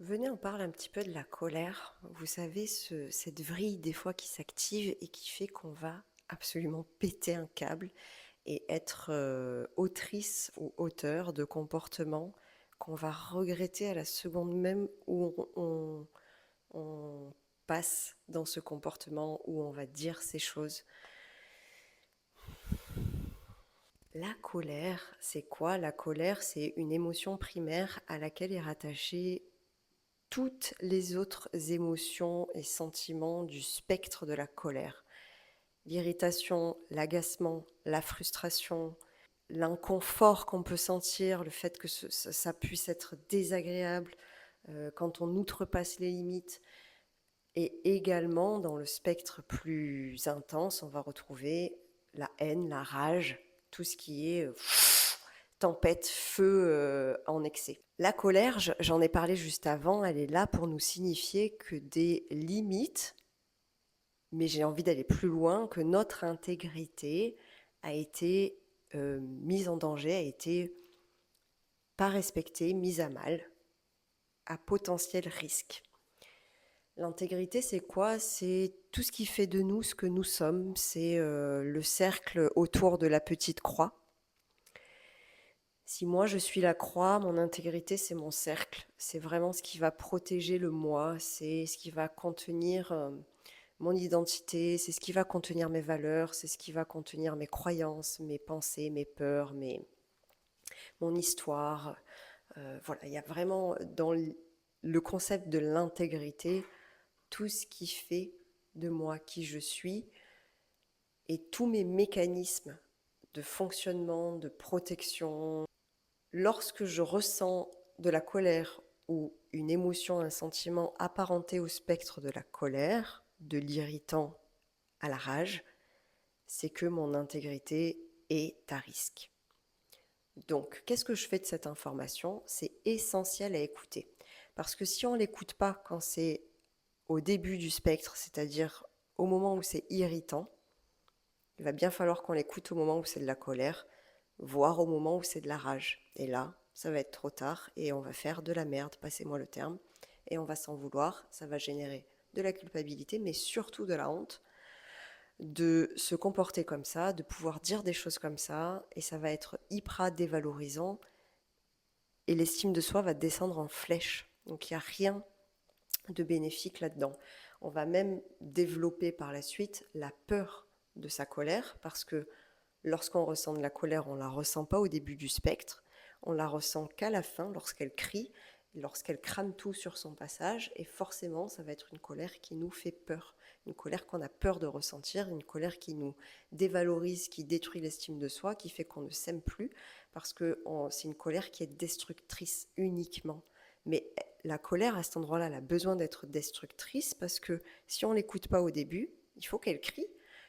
Venez, on parle un petit peu de la colère. Vous savez, cette vrille des fois qui s'active et qui fait qu'on va absolument péter un câble et être autrice ou auteur de comportements qu'on va regretter à la seconde même où on passe dans ce comportement, où on va dire ces choses. La colère, c'est quoi? La colère, c'est une émotion primaire à laquelle est rattachée toutes les autres émotions et sentiments du spectre de la colère. L'irritation, l'agacement, la frustration, l'inconfort qu'on peut sentir, le fait que ça puisse être désagréable quand on outrepasse les limites. Et également, dans le spectre plus intense, on va retrouver la haine, la rage, tout ce qui est tempête, feu en excès. La colère, j'en ai parlé juste avant, elle est là pour nous signifier que des limites, mais j'ai envie d'aller plus loin, que notre intégrité a été mise en danger, a été pas respectée, mise à mal, à potentiel risque. L'intégrité, c'est quoi? C'est tout ce qui fait de nous ce que nous sommes. C'est le cercle autour de la petite croix. Si moi je suis la croix, mon intégrité, c'est mon cercle. C'est vraiment ce qui va protéger le moi. C'est ce qui va contenir mon identité. C'est ce qui va contenir mes valeurs. C'est ce qui va contenir mes croyances, mes pensées, mes peurs, mon histoire. Voilà, il y a vraiment dans le concept de l'intégrité tout ce qui fait de moi qui je suis et tous mes mécanismes de fonctionnement, de protection. Lorsque je ressens de la colère ou une émotion, un sentiment apparenté au spectre de la colère, de l'irritant à la rage, c'est que mon intégrité est à risque. Donc, qu'est-ce que je fais de cette information? C'est essentiel à écouter. Parce que si on ne l'écoute pas quand c'est au début du spectre, c'est-à-dire au moment où c'est irritant, il va bien falloir qu'on l'écoute au moment où c'est de la colère, voire au moment où c'est de la rage. Et là, ça va être trop tard et on va faire de la merde, passez-moi le terme, et on va s'en vouloir. Ça va générer de la culpabilité, mais surtout de la honte de se comporter comme ça, de pouvoir dire des choses comme ça, et ça va être hyper dévalorisant, et l'estime de soi va descendre en flèche. Donc il n'y a rien de bénéfique là-dedans. On va même développer par la suite la peur de sa colère, parce que lorsqu'on ressent de la colère, on ne la ressent pas au début du spectre, on la ressent qu'à la fin, lorsqu'elle crie, lorsqu'elle crame tout sur son passage, et forcément, ça va être une colère qui nous fait peur, une colère qu'on a peur de ressentir, une colère qui nous dévalorise, qui détruit l'estime de soi, qui fait qu'on ne s'aime plus, parce que c'est une colère qui est destructrice uniquement. Mais la colère, à cet endroit-là, elle a besoin d'être destructrice, parce que si on ne l'écoute pas au début, il faut qu'elle crie.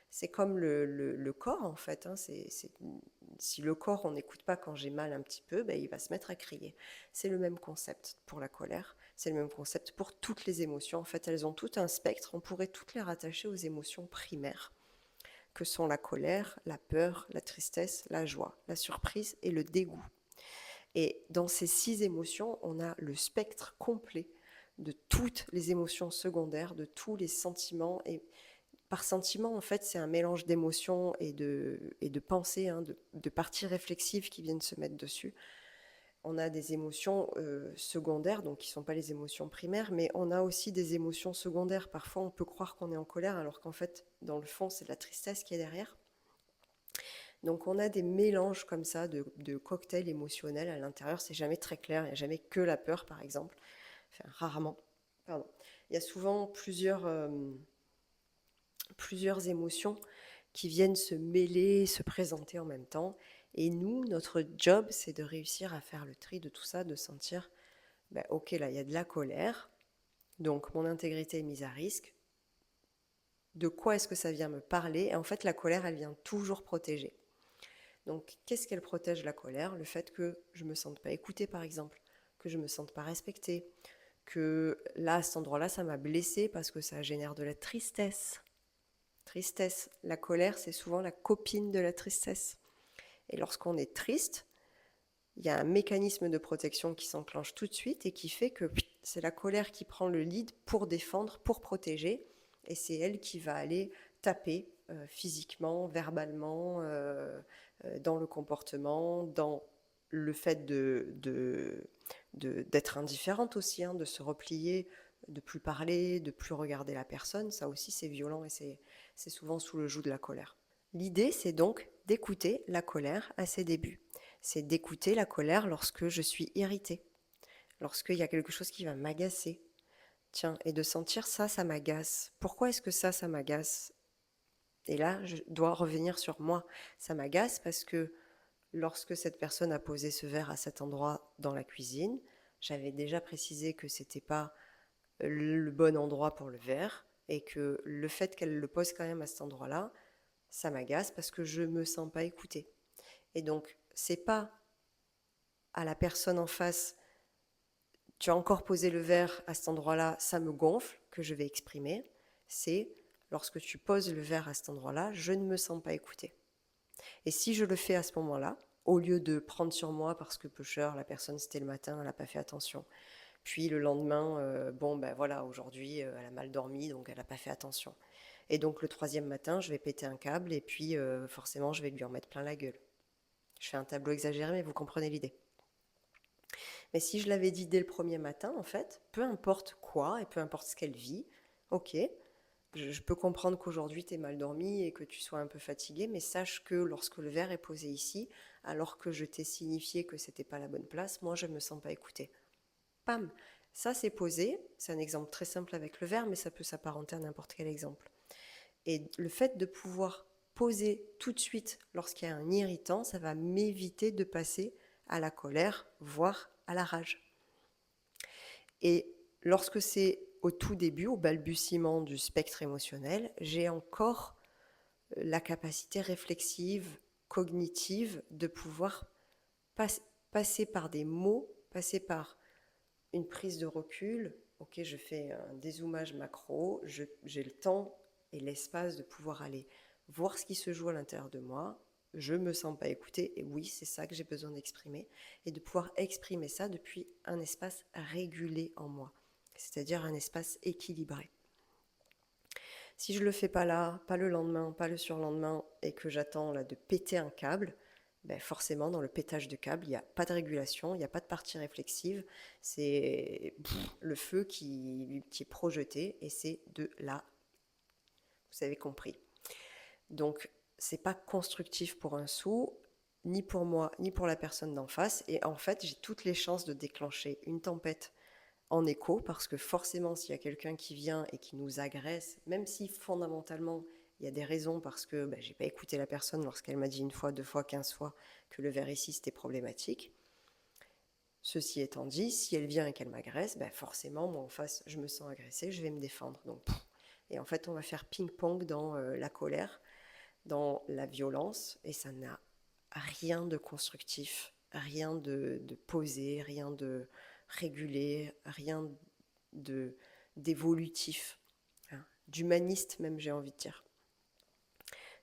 C'est comme le corps, en fait. Hein. Si le corps, on n'écoute pas quand j'ai mal un petit peu, ben, il va se mettre à crier. C'est le même concept pour la colère. C'est le même concept pour toutes les émotions. En fait, elles ont tout un spectre. On pourrait toutes les rattacher aux émotions primaires, que sont la colère, la peur, la tristesse, la joie, la surprise et le dégoût. Et dans ces 6 émotions, on a le spectre complet de toutes les émotions secondaires, de tous les sentiments. Et par sentiment, en fait, c'est un mélange d'émotions et de pensées, hein, de parties réflexives qui viennent se mettre dessus. On a des émotions secondaires, donc qui ne sont pas les émotions primaires, mais on a aussi des émotions secondaires. Parfois, on peut croire qu'on est en colère, alors qu'en fait, dans le fond, c'est de la tristesse qui est derrière. Donc, on a des mélanges comme ça de cocktails émotionnels à l'intérieur. C'est jamais très clair. Il n'y a jamais que la peur, par exemple. Enfin, rarement. Pardon. Il y a souvent plusieurs émotions qui viennent se mêler, se présenter en même temps. Et nous, notre job, c'est de réussir à faire le tri de tout ça, de sentir, ben, ok, là, il y a de la colère, donc mon intégrité est mise à risque. De quoi est-ce que ça vient me parler? Et en fait, la colère, elle vient toujours protéger. Donc, qu'est-ce qu'elle protège, la colère? Le fait que je ne me sente pas écoutée, par exemple, que je ne me sente pas respectée, que là, à cet endroit-là, ça m'a blessée parce que ça génère de la tristesse. Tristesse. La colère, c'est souvent la copine de la tristesse. Et lorsqu'on est triste, il y a un mécanisme de protection qui s'enclenche tout de suite et qui fait que c'est la colère qui prend le lead pour défendre, pour protéger, et c'est elle qui va aller taper physiquement, verbalement, dans le comportement, dans le fait d'être indifférente aussi, hein, de se replier, de plus parler, de plus regarder la personne. Ça aussi, c'est violent et c'est souvent sous le joug de la colère. L'idée, c'est donc d'écouter la colère à ses débuts. C'est d'écouter la colère lorsque je suis irritée, lorsqu'il y a quelque chose qui va m'agacer. Tiens, et de sentir ça, ça m'agace. Pourquoi est-ce que ça m'agace? Et là, je dois revenir sur moi. Ça m'agace parce que lorsque cette personne a posé ce verre à cet endroit dans la cuisine, j'avais déjà précisé que c'était pas le bon endroit pour le verre et que le fait qu'elle le pose quand même à cet endroit-là, ça m'agace parce que je me sens pas écoutée. Et donc, c'est pas à la personne en face, tu as encore posé le verre à cet endroit-là, ça me gonfle, que je vais exprimer. C'est lorsque tu poses le verre à cet endroit-là, je ne me sens pas écoutée. Et si je le fais à ce moment-là, au lieu de prendre sur moi parce que pêcheur, la personne c'était le matin, elle n'a pas fait attention. Puis le lendemain, bon ben voilà, aujourd'hui elle a mal dormi, donc elle n'a pas fait attention. Et donc le troisième matin, je vais péter un câble et puis forcément je vais lui en mettre plein la gueule. Je fais un tableau exagéré, mais vous comprenez l'idée. Mais si je l'avais dit dès le premier matin, en fait, peu importe quoi et peu importe ce qu'elle vit, ok, je peux comprendre qu'aujourd'hui tu es mal dormi et que tu sois un peu fatigué, mais sache que lorsque le verre est posé ici, alors que je t'ai signifié que c'était pas la bonne place, moi je me sens pas écoutée. Pam, ça c'est posé, c'est un exemple très simple avec le verre, mais ça peut s'apparenter à n'importe quel exemple. Et le fait de pouvoir poser tout de suite lorsqu'il y a un irritant, ça va m'éviter de passer à la colère, voire à la rage. Et lorsque c'est au tout début, au balbutiement du spectre émotionnel, j'ai encore la capacité réflexive, cognitive de pouvoir passer par des mots, passer par une prise de recul. Ok, je fais un dézoomage macro, j'ai le temps et l'espace de pouvoir aller voir ce qui se joue à l'intérieur de moi. Je me sens pas écoutée et oui, c'est ça que j'ai besoin d'exprimer et de pouvoir exprimer ça depuis un espace régulé en moi, c'est-à-dire un espace équilibré. Si je le fais pas là, pas le lendemain, pas le surlendemain et que j'attends là de péter un câble, ben forcément dans le pétage de câble, il n'y a pas de régulation, il n'y a pas de partie réflexive, c'est le feu qui est projeté et c'est de là, vous avez compris. Donc c'est pas constructif pour un sou, ni pour moi, ni pour la personne d'en face et en fait j'ai toutes les chances de déclencher une tempête en écho, parce que forcément, s'il y a quelqu'un qui vient et qui nous agresse, même si fondamentalement, il y a des raisons, parce que ben, j'ai pas écouté la personne lorsqu'elle m'a dit une fois, deux fois, 15 fois que le verre ici, c'était problématique. Ceci étant dit, si elle vient et qu'elle m'agresse, ben forcément, moi en face, je me sens agressée, je vais me défendre. Donc, et en fait, on va faire ping-pong dans la colère, dans la violence, et ça n'a rien de constructif, rien de posé, rien de régulé, rien de d'évolutif, hein, d'humaniste même j'ai envie de dire.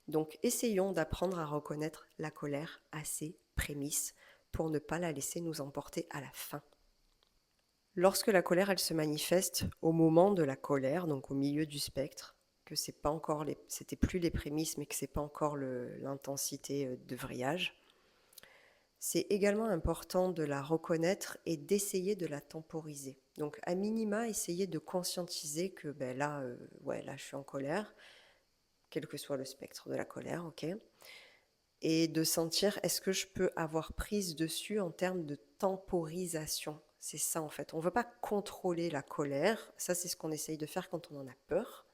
Donc essayons d'apprendre à reconnaître la colère à ses prémices pour ne pas la laisser nous emporter à la fin. Lorsque la colère elle se manifeste au moment de la colère, donc au milieu du spectre, que c'est pas encore c'était plus les prémices mais que c'est pas encore l'intensité de vrillage, c'est également important de la reconnaître et d'essayer de la temporiser. Donc, à minima, essayer de conscientiser que ben là, là, je suis en colère, quel que soit le spectre de la colère, ok. Et de sentir, est-ce que je peux avoir prise dessus en termes de temporisation. C'est ça en fait. On ne veut pas contrôler la colère. Ça, c'est ce qu'on essaye de faire quand on en a peur,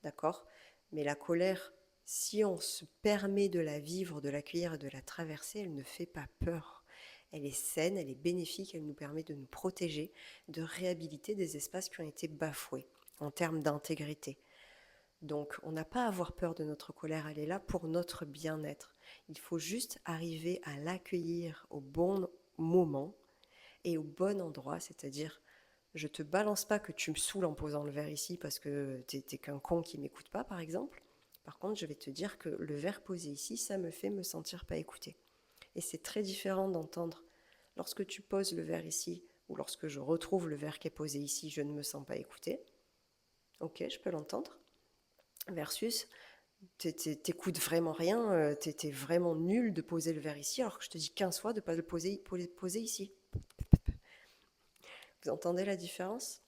d'accord. Mais la colère, si on se permet de la vivre, de l'accueillir et de la traverser, elle ne fait pas peur. Elle est saine, elle est bénéfique, elle nous permet de nous protéger, de réhabiliter des espaces qui ont été bafoués en termes d'intégrité. Donc on n'a pas à avoir peur de notre colère, elle est là pour notre bien-être. Il faut juste arriver à l'accueillir au bon moment et au bon endroit, c'est-à-dire je te balance pas que tu me saoules en posant le verre ici parce que t'es qu'un con qui m'écoute pas, par exemple. Par contre, je vais te dire que le verre posé ici, ça me fait me sentir pas écouté. Et c'est très différent d'entendre lorsque tu poses le verre ici, ou lorsque je retrouve le verre qui est posé ici, je ne me sens pas écoutée. Ok, je peux l'entendre. Versus, t'écoutes vraiment rien, t'es vraiment nul de poser le verre ici, alors que je te dis 15 fois de ne pas le poser ici. Vous entendez la différence?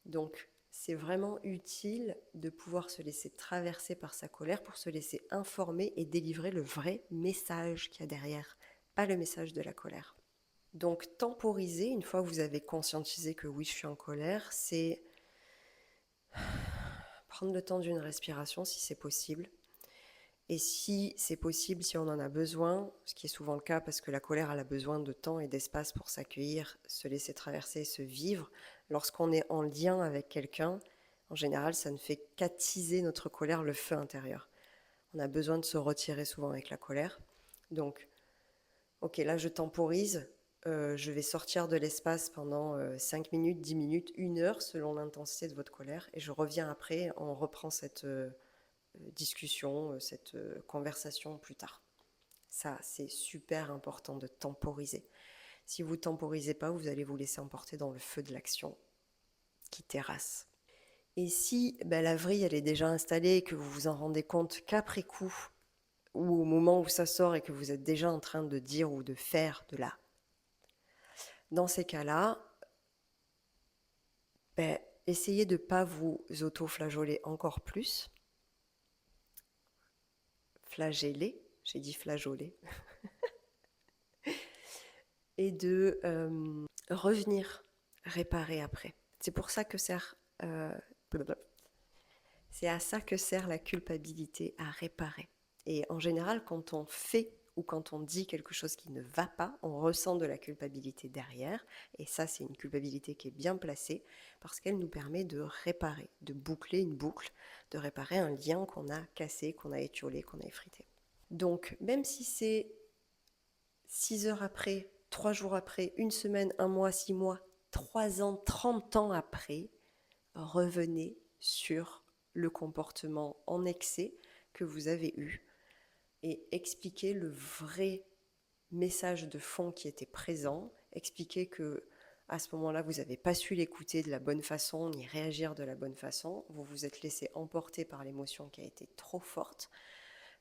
Donc, c'est vraiment utile de pouvoir se laisser traverser par sa colère pour se laisser informer et délivrer le vrai message qu'il y a derrière, pas le message de la colère. Donc, temporiser, une fois que vous avez conscientisé que oui, je suis en colère, c'est prendre le temps d'une respiration si c'est possible. Et si c'est possible, si on en a besoin, ce qui est souvent le cas parce que la colère elle a besoin de temps et d'espace pour s'accueillir, se laisser traverser, se vivre, lorsqu'on est en lien avec quelqu'un, en général, ça ne fait qu'attiser notre colère, le feu intérieur. On a besoin de se retirer souvent avec la colère. Donc, ok, là je temporise, je vais sortir de l'espace pendant 5 minutes, 10 minutes, 1 heure, selon l'intensité de votre colère, et je reviens après, on reprend cette discussion, cette conversation plus tard. Ça, c'est super important de temporiser. Si vous ne temporisez pas, vous allez vous laisser emporter dans le feu de l'action qui terrasse. Et si la vrille, elle est déjà installée et que vous vous en rendez compte qu'après coup, ou au moment où ça sort et que vous êtes déjà en train de dire ou de faire de là, dans ces cas-là, essayez de ne pas vous auto-flageoler encore plus. Flageller, j'ai dit flageoler. Et de revenir réparer après. C'est pour ça que c'est à ça que sert la culpabilité, à réparer. Et en général, quand on fait ou quand on dit quelque chose qui ne va pas, on ressent de la culpabilité derrière. Et ça, c'est une culpabilité qui est bien placée parce qu'elle nous permet de réparer, de boucler une boucle, de réparer un lien qu'on a cassé, qu'on a étiolé, qu'on a effrité. Donc, même si c'est 6 heures après, 3 jours après, 1 semaine, 1 mois, 6 mois, 3 ans, 30 ans après, revenez sur le comportement en excès que vous avez eu et expliquez le vrai message de fond qui était présent. Expliquez que à ce moment-là, vous n'avez pas su l'écouter de la bonne façon ni réagir de la bonne façon. Vous vous êtes laissé emporter par l'émotion qui a été trop forte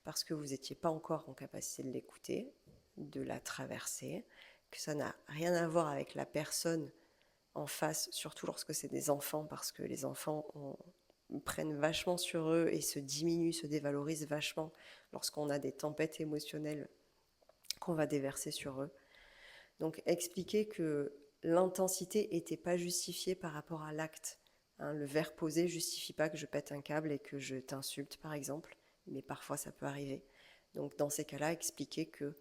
parce que vous n'étiez pas encore en capacité de l'écouter, de la traverser, que ça n'a rien à voir avec la personne en face, surtout lorsque c'est des enfants, parce que les enfants prennent vachement sur eux et se diminuent, se dévalorisent vachement lorsqu'on a des tempêtes émotionnelles qu'on va déverser sur eux. Donc expliquer que l'intensité n'était pas justifiée par rapport à l'acte. Le verre posé ne justifie pas que je pète un câble et que je t'insulte, par exemple, mais parfois ça peut arriver. Donc dans ces cas-là, expliquer que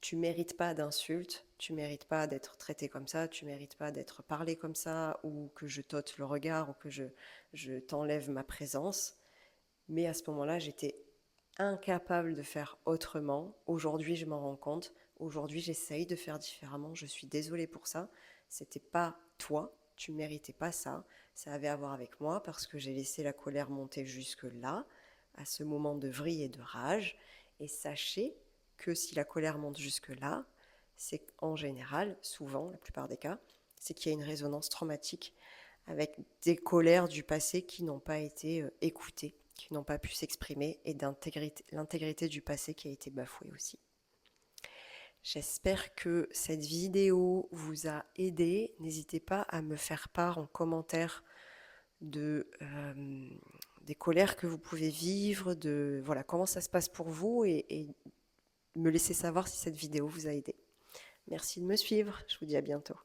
tu mérites pas d'insultes, tu mérites pas d'être traité comme ça, tu mérites pas d'être parlé comme ça, ou que je t'ôte le regard, ou que je t'enlève ma présence. Mais à ce moment-là, j'étais incapable de faire autrement. Aujourd'hui, je m'en rends compte. Aujourd'hui, j'essaye de faire différemment. Je suis désolée pour ça. C'était pas toi. Tu méritais pas ça. Ça avait à voir avec moi parce que j'ai laissé la colère monter jusque là, à ce moment de vrille et de rage. Et sachez que si la colère monte jusque là, c'est en général, souvent, la plupart des cas, c'est qu'il y a une résonance traumatique avec des colères du passé qui n'ont pas été écoutées, qui n'ont pas pu s'exprimer, et l'intégrité du passé qui a été bafouée aussi. J'espère que cette vidéo vous a aidé. N'hésitez pas à me faire part en commentaire des colères que vous pouvez vivre, de voilà, comment ça se passe pour vous, et me laisser savoir si cette vidéo vous a aidé. Merci de me suivre, je vous dis à bientôt.